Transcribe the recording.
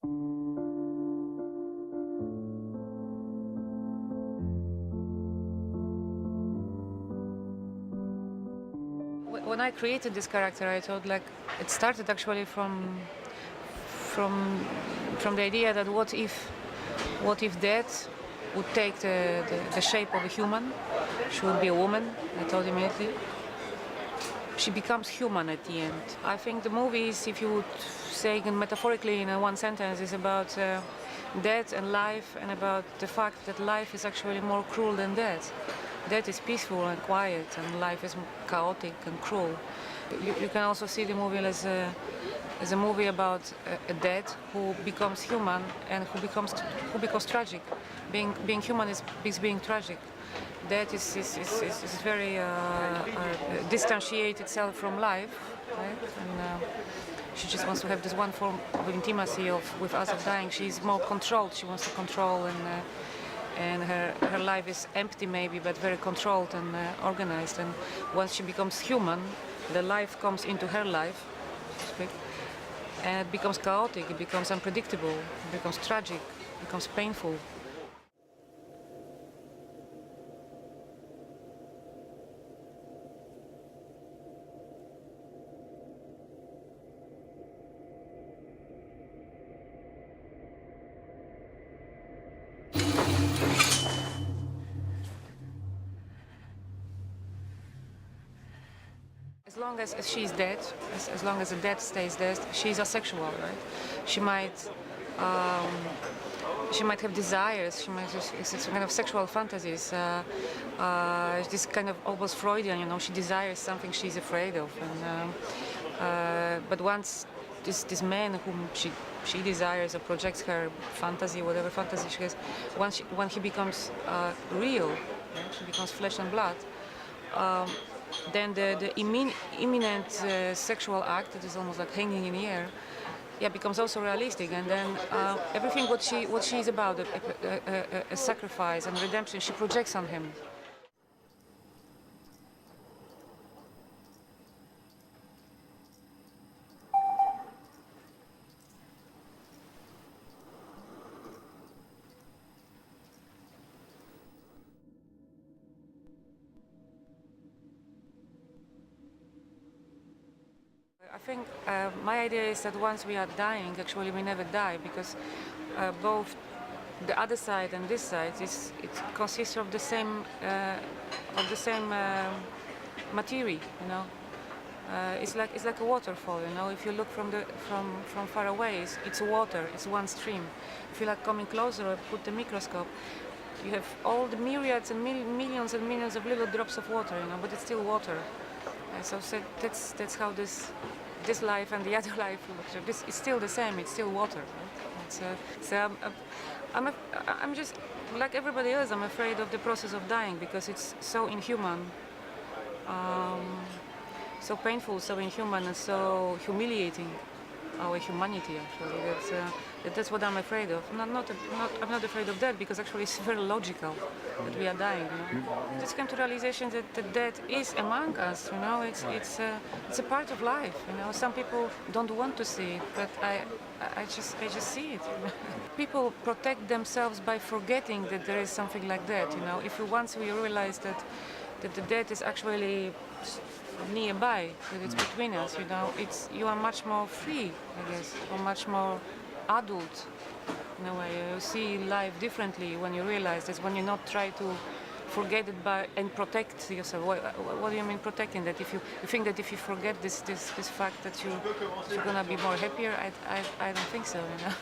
When I created this character, I thought like it started actually from from the idea that what if death would take the shape of a human? She would be a woman. I thought immediately. She becomes human at the end. I think the movie is, if you would say it metaphorically in one sentence, is about death and life, and about the fact that life is actually more cruel than death. Death is peaceful and quiet, and life is chaotic and cruel. You can also see the movie as a movie about a dead who becomes human and who becomes tragic. Being human is being tragic. Death is very distantiate itself from life, right? And she just wants to have this one form of intimacy with us of dying. She's more controlled. She wants to control, and her life is empty maybe, but very controlled and organized. And once she becomes human, the life comes into her life, so to speak, and it becomes chaotic. It becomes unpredictable. It becomes tragic. It becomes painful. As long as she's dead, as long as the dead stays dead, she's asexual, right? She might have desires. She might it's kind of sexual fantasies. This kind of almost Freudian, you know. She desires something she's afraid of, and but once this man whom she desires or projects her fantasy, whatever fantasy she has, when he becomes real, right? She becomes flesh and blood. Then the imminent sexual act that is almost like hanging in the air, yeah, becomes also realistic. And then everything what she is about, a sacrifice and redemption, she projects on him. I think my idea is that once we are dying, actually we never die, because both the other side and this side it consists of the same material, you know. It's like a waterfall, you know. If you look from far away, it's water. It's one stream. If you like coming closer or put the microscope, you have all the myriads and millions and millions of little drops of water, you know. But it's still water. So that's how this life and the other life looks. This is still the same. It's still water. Right? So I'm just like everybody else. I'm afraid of the process of dying because it's so inhuman, so painful, so inhuman, and so humiliating. Our humanity, actually. That's what I'm afraid of. I'm not afraid of death, because actually it's very logical that we are dying. You know? Just came to realization that death is among us. You know, it's a part of life. You know, some people don't want to see it, but I just see it. You know? People protect themselves by forgetting that there is something like that. You know, once we realize that the death is actually nearby, that it's between us, you know, you are much more free, I guess, or much more adult in a way. You see life differently when you realize this, when you not try to forget it and protect yourself. What do you mean protecting? That if you think that if you forget this fact that you're gonna be more happier, I don't think so, you know.